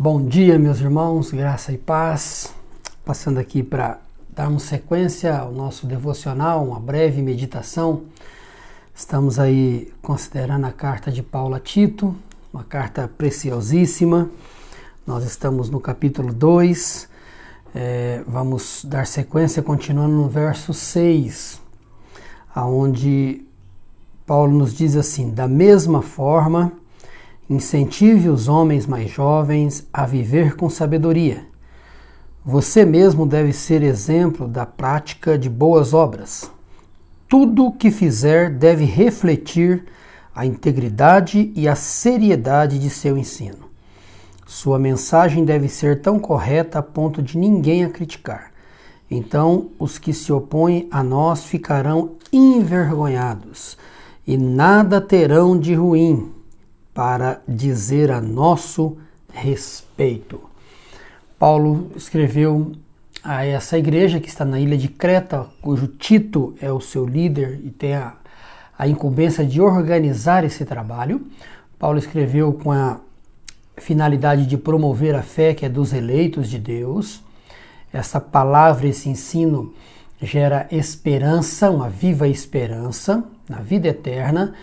Bom dia, meus irmãos, graça e paz. Passando aqui para darmos sequência ao nosso devocional, uma breve meditação. Estamos aí considerando a carta de Paulo a Tito, uma carta preciosíssima. Nós estamos no capítulo 2, vamos dar sequência continuando no verso 6, onde Paulo nos diz assim: da mesma forma, incentive os homens mais jovens a viver com sabedoria. Você mesmo deve ser exemplo da prática de boas obras. Tudo o que fizer deve refletir a integridade e a seriedade de seu ensino. Sua mensagem deve ser tão correta a ponto de ninguém a criticar. Então, os que se opõem a nós ficarão envergonhados e nada terão de ruim para dizer a nosso respeito. Paulo escreveu a essa igreja que está na ilha de Creta, cujo Tito é o seu líder e tem a incumbência de organizar esse trabalho. Paulo escreveu com a finalidade de promover a fé que é dos eleitos de Deus. Essa palavra, esse ensino gera esperança, uma viva esperança na vida eterna,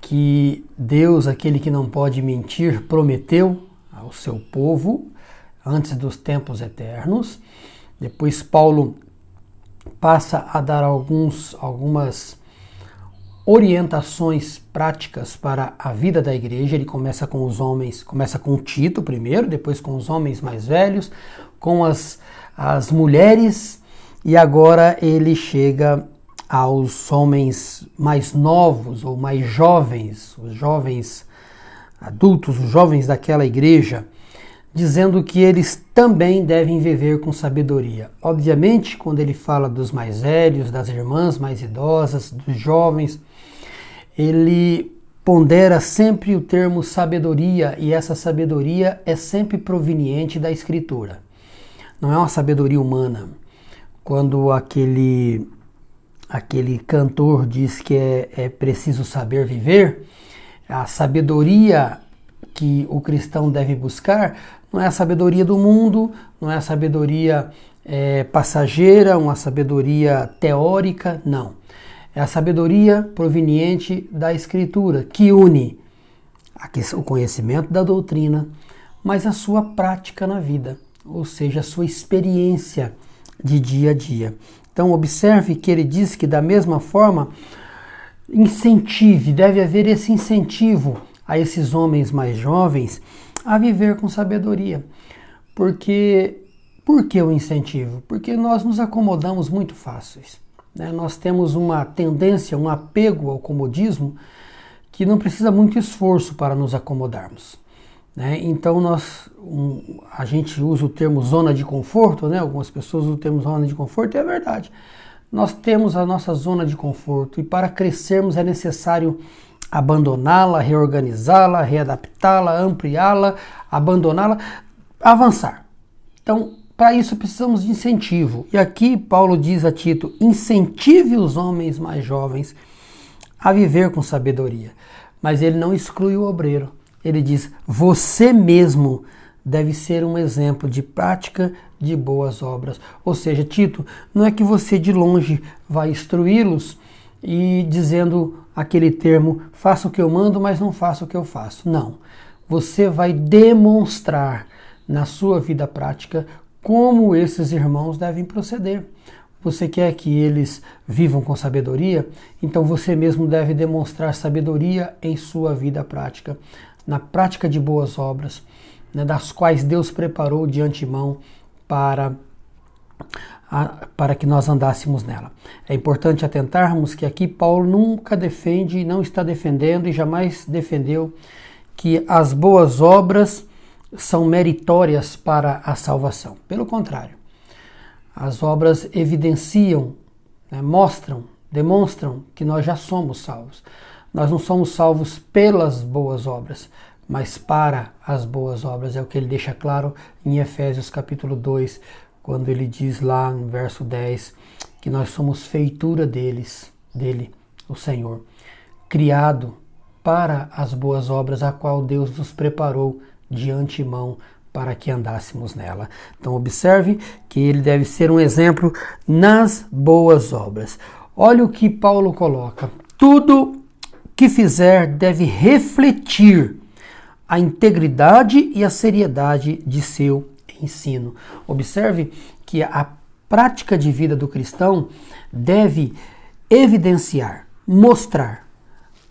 que Deus, aquele que não pode mentir, prometeu ao seu povo antes dos tempos eternos. Depois Paulo passa a dar algumas orientações práticas para a vida da igreja. Ele começa com os homens, começa com Tito primeiro, depois com os homens mais velhos, com as mulheres, e agora ele chega aos homens mais novos ou mais jovens, os jovens adultos, os jovens daquela igreja, dizendo que eles também devem viver com sabedoria. Obviamente, quando ele fala dos mais velhos, das irmãs mais idosas, dos jovens, ele pondera sempre o termo sabedoria, e essa sabedoria é sempre proveniente da Escritura. Não é uma sabedoria humana. Quando aquele cantor diz que é preciso saber viver, a sabedoria que o cristão deve buscar não é a sabedoria do mundo, não é a sabedoria passageira, uma sabedoria teórica, não. É a sabedoria proveniente da Escritura, que une o conhecimento da doutrina, mas a sua prática na vida, ou seja, a sua experiência de dia a dia. Então observe que ele diz que da mesma forma deve haver esse incentivo a esses homens mais jovens a viver com sabedoria. Por que o incentivo? Porque nós nos acomodamos muito fáceis, né? Nós temos uma tendência, um apego ao comodismo que não precisa muito esforço para nos acomodarmos, né? Então a gente usa o termo zona de conforto, né? Algumas pessoas usam o termo zona de conforto, e é verdade. Nós temos a nossa zona de conforto e para crescermos é necessário abandoná-la, reorganizá-la, readaptá-la, ampliá-la, abandoná-la, avançar. Então, para isso precisamos de incentivo. E aqui Paulo diz a Tito: incentive os homens mais jovens a viver com sabedoria. Mas ele não exclui o obreiro. Ele diz: você mesmo deve ser um exemplo de prática de boas obras. Ou seja, Tito, não é que você de longe vai instruí-los e dizendo aquele termo, faça o que eu mando, mas não faça o que eu faço. Não. Você vai demonstrar na sua vida prática como esses irmãos devem proceder. Você quer que eles vivam com sabedoria? Então você mesmo deve demonstrar sabedoria em sua vida prática, na prática de boas obras, né, das quais Deus preparou de antemão para que nós andássemos nela. É importante atentarmos que aqui Paulo nunca defende, não está defendendo e jamais defendeu que as boas obras são meritórias para a salvação. Pelo contrário, as obras evidenciam, né, demonstram que nós já somos salvos. Nós não somos salvos pelas boas obras, mas para as boas obras. É o que ele deixa claro em Efésios capítulo 2, quando ele diz lá no verso 10 que nós somos feitura dele, o Senhor, criado para as boas obras, a qual Deus nos preparou de antemão para que andássemos nela. Então observe que ele deve ser um exemplo nas boas obras. Olha o que Paulo coloca. Tudo que fizer deve refletir a integridade e a seriedade de seu ensino. Observe que a prática de vida do cristão deve evidenciar, mostrar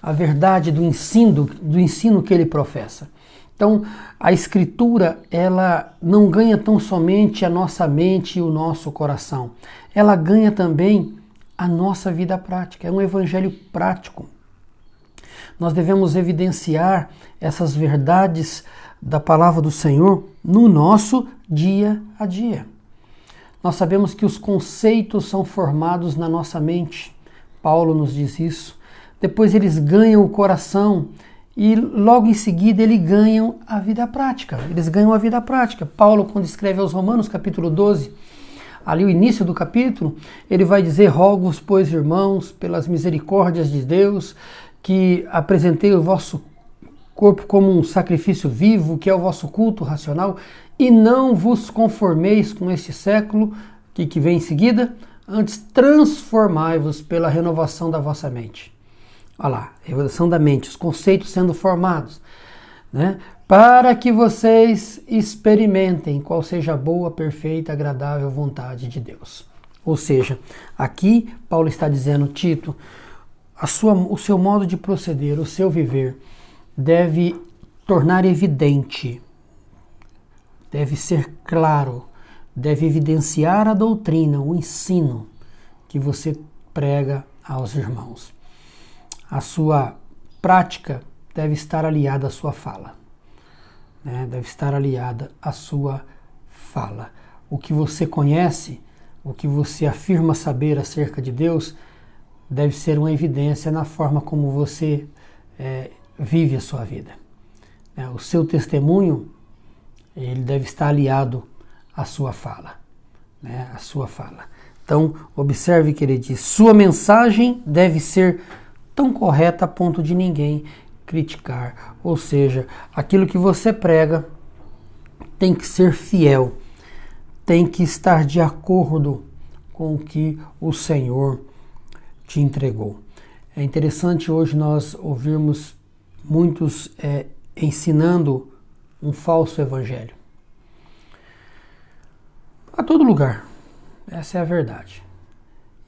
a verdade do ensino que ele professa. Então, a Escritura, ela não ganha tão somente a nossa mente e o nosso coração. Ela ganha também a nossa vida prática. É um evangelho prático. Nós devemos evidenciar essas verdades da palavra do Senhor no nosso dia a dia. Nós sabemos que os conceitos são formados na nossa mente. Paulo nos diz isso. Depois eles ganham o coração e logo em seguida eles ganham a vida prática. Eles ganham a vida prática. Paulo, quando escreve aos Romanos, capítulo 12, ali o início do capítulo, ele vai dizer: rogo-vos, pois, irmãos, pelas misericórdias de Deus, que apresentei o vosso corpo como um sacrifício vivo, que é o vosso culto racional, e não vos conformeis com este século que vem em seguida, antes transformai-vos pela renovação da vossa mente. Olha lá, renovação da mente, os conceitos sendo formados, né? Para que vocês experimentem qual seja a boa, perfeita, agradável vontade de Deus. Ou seja, aqui Paulo está dizendo: Tito, o seu modo de proceder, o seu viver, deve tornar evidente, deve ser claro, deve evidenciar a doutrina, o ensino que você prega aos irmãos. A sua prática deve estar aliada à sua fala, né? Deve estar aliada à sua fala. O que você conhece, o que você afirma saber acerca de Deus, deve ser uma evidência na forma como você vive a sua vida. O seu testemunho, ele deve estar aliado à sua fala, né? À sua fala. Então, observe que ele diz: sua mensagem deve ser tão correta a ponto de ninguém criticar. Ou seja, aquilo que você prega tem que ser fiel, tem que estar de acordo com o que o Senhor te entregou. É interessante hoje nós ouvirmos muitos ensinando um falso evangelho. A todo lugar. Essa é a verdade.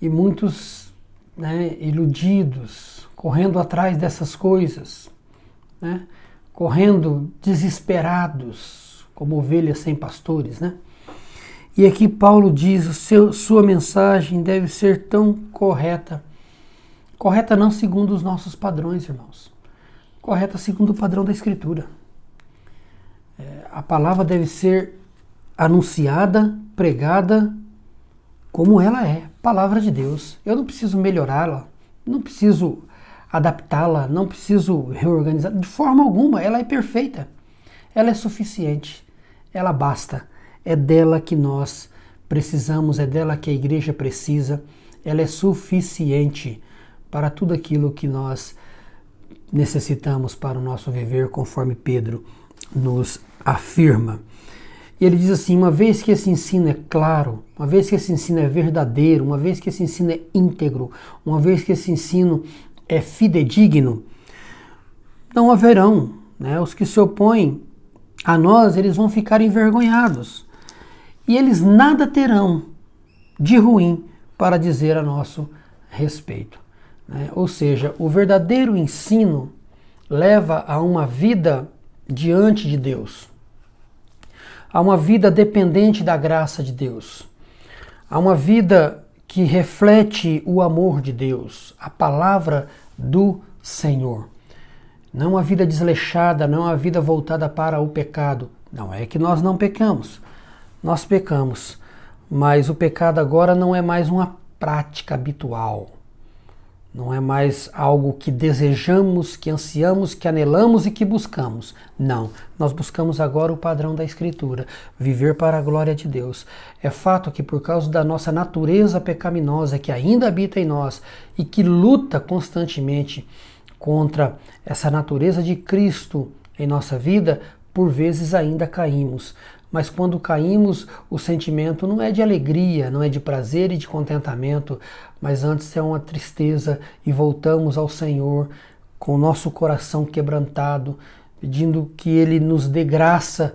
E muitos, né, iludidos, correndo atrás dessas coisas, né, correndo desesperados, como ovelhas sem pastores, né? E aqui Paulo diz: sua mensagem deve ser tão correta. Correta não segundo os nossos padrões, irmãos. Correta segundo o padrão da Escritura. A palavra deve ser anunciada, pregada, como ela é, palavra de Deus. Eu não preciso melhorá-la, não preciso adaptá-la, não preciso reorganizar, de forma alguma. Ela é perfeita, ela é suficiente, ela basta. É dela que nós precisamos, é dela que a igreja precisa. Ela é suficiente para tudo aquilo que nós necessitamos para o nosso viver, conforme Pedro nos afirma. E ele diz assim: uma vez que esse ensino é claro, uma vez que esse ensino é verdadeiro, uma vez que esse ensino é íntegro, uma vez que esse ensino é fidedigno, não haverão, né, os que se opõem a nós, eles vão ficar envergonhados. E eles nada terão de ruim para dizer a nosso respeito, né? Ou seja, o verdadeiro ensino leva a uma vida diante de Deus, a uma vida dependente da graça de Deus, a uma vida que reflete o amor de Deus, a palavra do Senhor. Não uma vida desleixada, não uma vida voltada para o pecado. Não é que nós não pecamos. Nós pecamos, mas o pecado agora não é mais uma prática habitual. Não é mais algo que desejamos, que ansiamos, que anelamos e que buscamos. Não, nós buscamos agora o padrão da Escritura, viver para a glória de Deus. É fato que por causa da nossa natureza pecaminosa que ainda habita em nós e que luta constantemente contra essa natureza de Cristo em nossa vida, por vezes ainda caímos. Mas quando caímos, o sentimento não é de alegria, não é de prazer e de contentamento, mas antes é uma tristeza, e voltamos ao Senhor com o nosso coração quebrantado, pedindo que Ele nos dê graça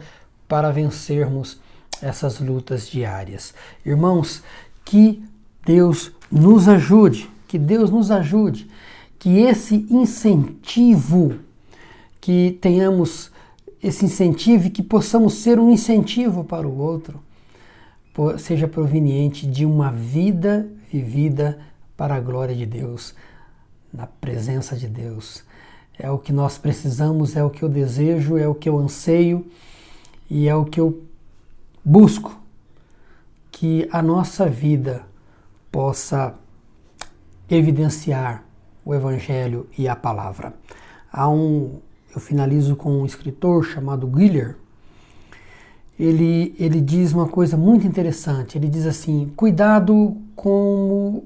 para vencermos essas lutas diárias. Irmãos, que Deus nos ajude, que esse incentivo, que tenhamos esse incentivo e que possamos ser um incentivo para o outro, seja proveniente de uma vida vivida para a glória de Deus, na presença de Deus. É o que nós precisamos, é o que eu desejo, é o que eu anseio e é o que eu busco, que a nossa vida possa evidenciar o Evangelho e a palavra. Eu finalizo com um escritor chamado Guiller. Ele diz uma coisa muito interessante. Ele diz assim: cuidado com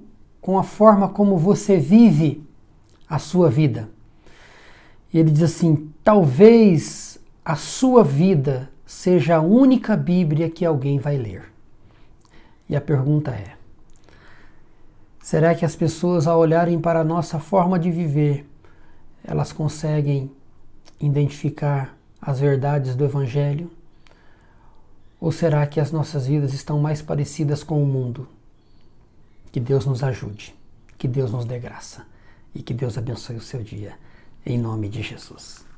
a forma como você vive a sua vida. E ele diz assim: talvez a sua vida seja a única Bíblia que alguém vai ler. E a pergunta é: será que as pessoas, ao olharem para a nossa forma de viver, elas conseguem identificar as verdades do Evangelho? Ou será que as nossas vidas estão mais parecidas com o mundo? Que Deus nos ajude, que Deus nos dê graça e que Deus abençoe o seu dia, em nome de Jesus.